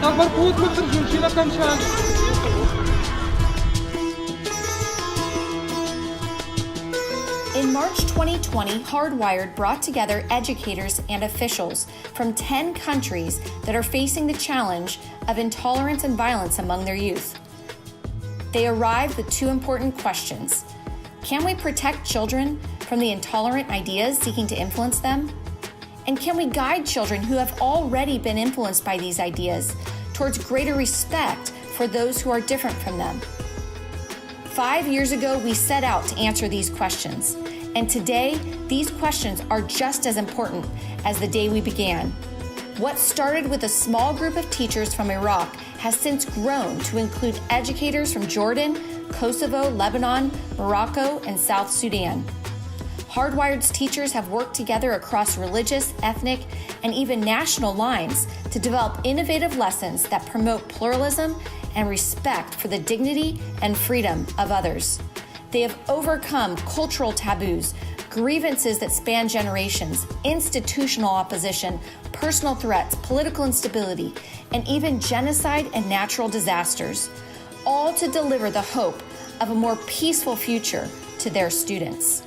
In March 2020, Hardwired brought together educators and officials from 10 countries that are facing the challenge of intolerance and violence among their youth. They arrived with two important questions. Can we protect children from the intolerant ideas seeking to influence them? And can we guide children who have already been influenced by these ideas towards greater respect for those who are different from them? 5 years ago, we set out to answer these questions. And today, these questions are just as important as the day we began. What started with a small group of teachers from Iraq has since grown to include educators from Jordan, Kosovo, Lebanon, Morocco, and South Sudan. Hardwired's teachers have worked together across religious, ethnic, and even national lines to develop innovative lessons that promote pluralism and respect for the dignity and freedom of others. They have overcome cultural taboos, grievances that span generations, institutional opposition, personal threats, political instability, and even genocide and natural disasters, all to deliver the hope of a more peaceful future to their students.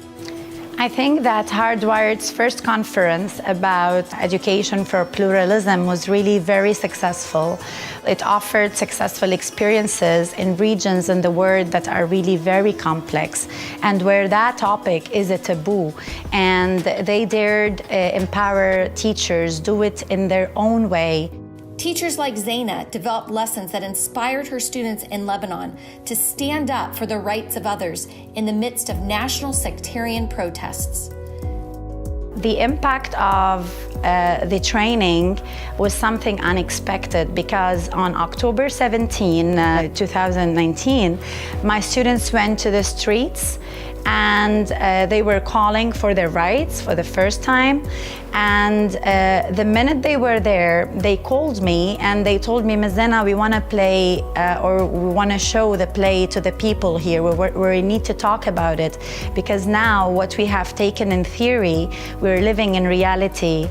I think that Hardwired's first conference about education for pluralism was really very successful. It offered successful experiences in regions in the world that are really very complex and where that topic is a taboo. And they dared empower teachers, do it in their own way. Teachers like Zaina developed lessons that inspired her students in Lebanon to stand up for the rights of others in the midst of national sectarian protests. The impact of the training was something unexpected because on October 17, 2019, my students went to the streets and they were calling for their rights for the first time. And the minute they were there, they called me and they told me, Ms. Zena, we want to play or we want to show the play to the people here. We need to talk about it because now what we have taken in theory, we're living in reality.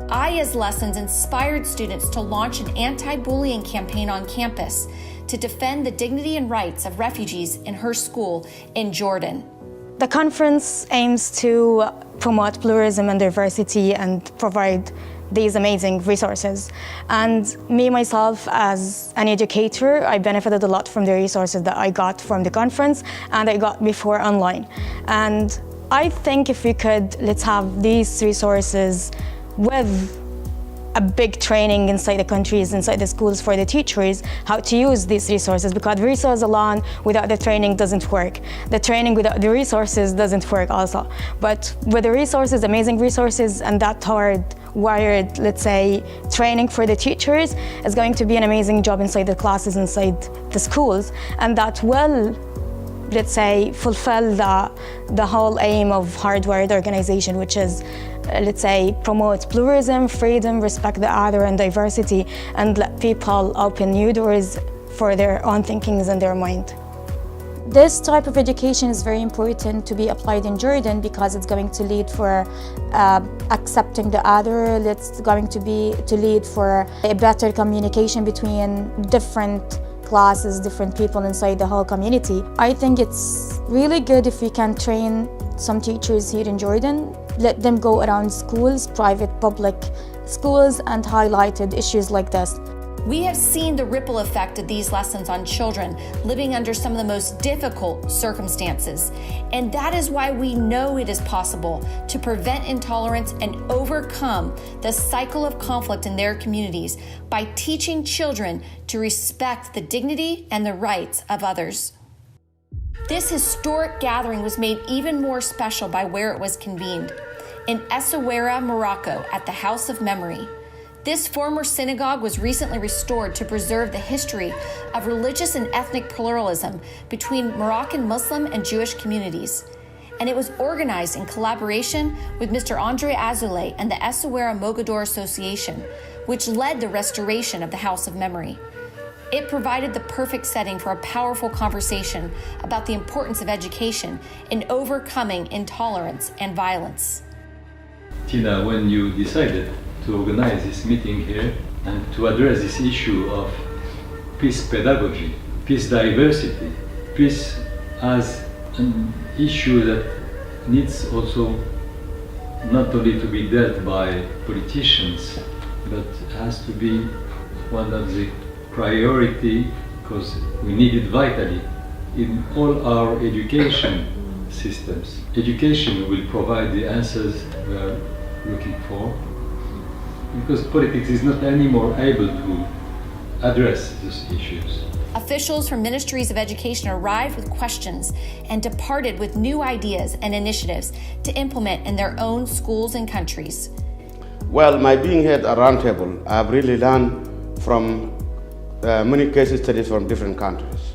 Aya's lessons inspired students to launch an anti-bullying campaign on campus to defend the dignity and rights of refugees in her school in Jordan. The conference aims to promote pluralism and diversity and provide these amazing resources. And me, myself, as an educator, I benefited a lot from the resources that I got from the conference and I got before online. And I think if we could, let's have these resources with a big training inside the countries, inside the schools for the teachers, how to use these resources, because the resources alone without the training doesn't work. The training without the resources doesn't work also. But with the resources, amazing resources, and that hardwired, let's say, training for the teachers is going to be an amazing job inside the classes, inside the schools, and that will, let's say, fulfill the whole aim of Hardwired organization, which is, let's say, promote pluralism, freedom, respect the other and diversity, and let people open new doors for their own thinkings and their mind. This type of education is very important to be applied in Jordan because it's going to lead for accepting the other. It's going to lead for a better communication between different classes, different people inside the whole community. I think it's really good if we can train some teachers here in Jordan, let them go around schools, private, public schools, and highlighted issues like this. We have seen the ripple effect of these lessons on children living under some of the most difficult circumstances. And that is why we know it is possible to prevent intolerance and overcome the cycle of conflict in their communities by teaching children to respect the dignity and the rights of others. This historic gathering was made even more special by where it was convened, in Essaouira, Morocco, at the House of Memory. This former synagogue was recently restored to preserve the history of religious and ethnic pluralism between Moroccan Muslim and Jewish communities. And it was organized in collaboration with Mr. Andre Azoulay and the Essaouira Mogador Association, which led the restoration of the House of Memory. It provided the perfect setting for a powerful conversation about the importance of education in overcoming intolerance and violence. Tina, when you decided to organize this meeting here and to address this issue of peace pedagogy, peace diversity, peace as an issue that needs also not only to be dealt by politicians, but has to be one of the priority, because we need it vitally in all our education systems. Education will provide the answers we are looking for, because politics is not anymore able to address these issues. Officials from ministries of education arrived with questions and departed with new ideas and initiatives to implement in their own schools and countries. Well, my being here at a roundtable, I've really learned from many case studies from different countries.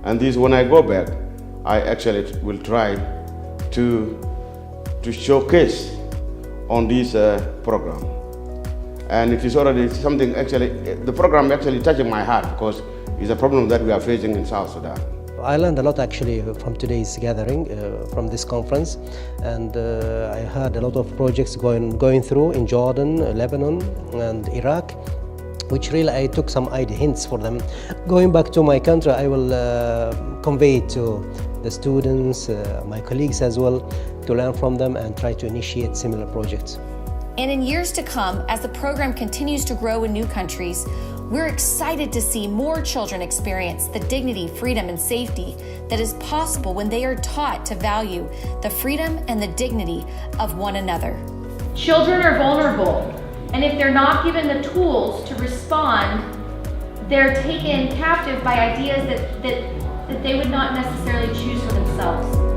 And this, when I go back, I actually will try to showcase on this program. And it is already something actually, the program actually touching my heart, because it's a problem that we are facing in South Sudan. I learned a lot actually from today's gathering, from this conference, and I heard a lot of projects going through in Jordan, Lebanon and Iraq, which really I took some hints for them. Going back to my country, I will convey it to the students, my colleagues as well, to learn from them and try to initiate similar projects. And in years to come, as the program continues to grow in new countries, we're excited to see more children experience the dignity, freedom, and safety that is possible when they are taught to value the freedom and the dignity of one another. Children are vulnerable, and if they're not given the tools to respond, they're taken captive by ideas that they would not necessarily choose for themselves.